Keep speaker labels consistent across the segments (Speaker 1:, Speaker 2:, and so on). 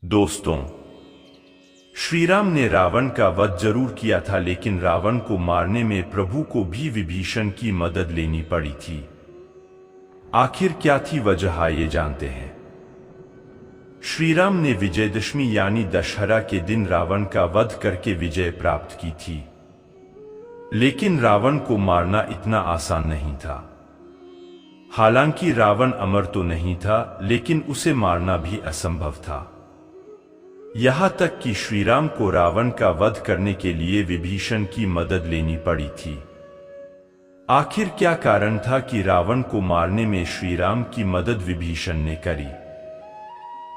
Speaker 1: दोस्तों, श्रीराम ने रावण का वध जरूर किया था, लेकिन रावण को मारने में प्रभु को भी विभीषण की मदद लेनी पड़ी थी। आखिर क्या थी वजह, ये जानते हैं। श्रीराम ने विजयदशमी यानी दशहरा के दिन रावण का वध करके विजय प्राप्त की थी, लेकिन रावण को मारना इतना आसान नहीं था। हालांकि रावण अमर तो नहीं था, लेकिन उसे मारना भी असंभव था। यहां तक कि श्रीराम को रावण का वध करने के लिए विभीषण की मदद लेनी पड़ी थी। आखिर क्या कारण था कि रावण को मारने में श्रीराम की मदद विभीषण ने करी?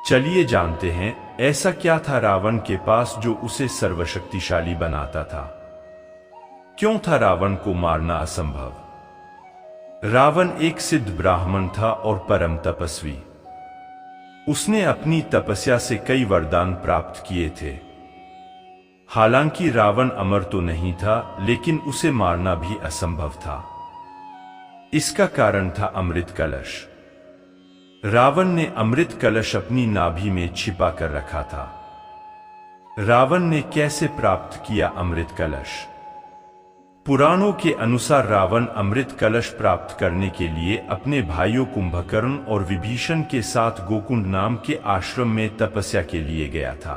Speaker 1: चलिए जानते हैं, ऐसा क्या था रावण के पास जो उसे सर्वशक्तिशाली बनाता था। क्यों था रावण को मारना असंभव? रावण एक सिद्ध ब्राह्मण था और परम तपस्वी। उसने अपनी तपस्या से कई वरदान प्राप्त किए थे। हालांकि रावण अमर तो नहीं था, लेकिन उसे मारना भी असंभव था। इसका कारण था अमृत कलश। रावण ने अमृत कलश अपनी नाभि में छिपा कर रखा था। रावण ने कैसे प्राप्त किया अमृत कलश? पुराणों के अनुसार रावण अमृत कलश प्राप्त करने के लिए अपने भाइयों कुंभकर्ण और विभीषण के साथ गोकुंड नाम के आश्रम में तपस्या के लिए गया था।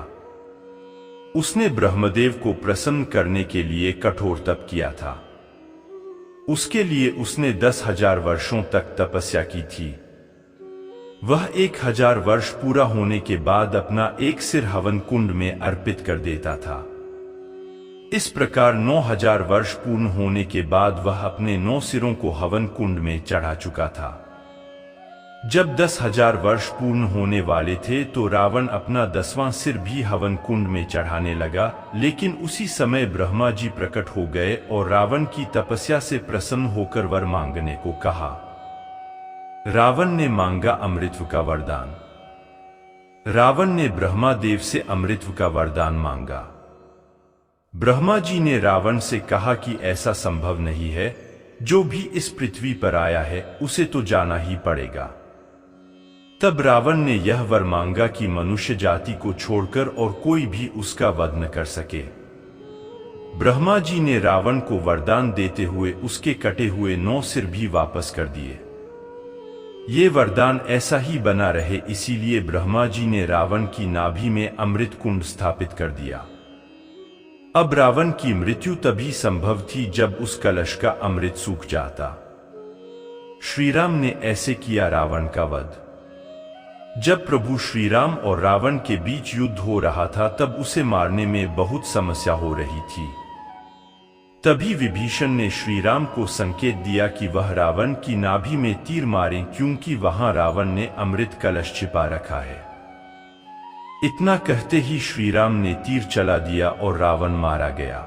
Speaker 1: उसने ब्रह्मदेव को प्रसन्न करने के लिए कठोर तप किया था। उसके लिए उसने 10,000 वर्षों तक तपस्या की थी। वह 1000 वर्ष पूरा होने के बाद अपना एक सिर हवन कुंड में अर्पित कर देता था। इस प्रकार 9000 वर्ष पूर्ण होने के बाद वह अपने 9 सिरों को हवन कुंड में चढ़ा चुका था। जब 10,000 वर्ष पूर्ण होने वाले थे तो रावण अपना 10वां सिर भी हवन कुंड में चढ़ाने लगा, लेकिन उसी समय ब्रह्मा जी प्रकट हो गए और रावण की तपस्या से प्रसन्न होकर वर मांगने को कहा। रावण ने मांगा अमृतत्व का वरदान। रावण ने ब्रह्मा देव से अमृतत्व का वरदान मांगा। ब्रह्मा जी ने रावण से कहा कि ऐसा संभव नहीं है, जो भी इस पृथ्वी पर आया है उसे तो जाना ही पड़ेगा। तब रावण ने यह वर मांगा कि मनुष्य जाति को छोड़कर और कोई भी उसका वध न कर सके। ब्रह्मा जी ने रावण को वरदान देते हुए उसके कटे हुए 9 सिर भी वापस कर दिए। ये वरदान ऐसा ही बना रहे, इसीलिए ब्रह्मा जी ने रावण की नाभि में अमृत कुंड स्थापित कर दिया। अब रावण की मृत्यु तभी संभव थी जब उस कलश का अमृत सूख जाता। श्रीराम ने ऐसे किया रावण का वध। जब प्रभु श्रीराम और रावण के बीच युद्ध हो रहा था, तब उसे मारने में बहुत समस्या हो रही थी। तभी विभीषण ने श्रीराम को संकेत दिया कि वह रावण की नाभि में तीर मारें, क्योंकि वहां रावण ने अमृत कलश छिपा रखा है। इतना कहते ही श्रीराम ने तीर चला दिया और रावण मारा गया।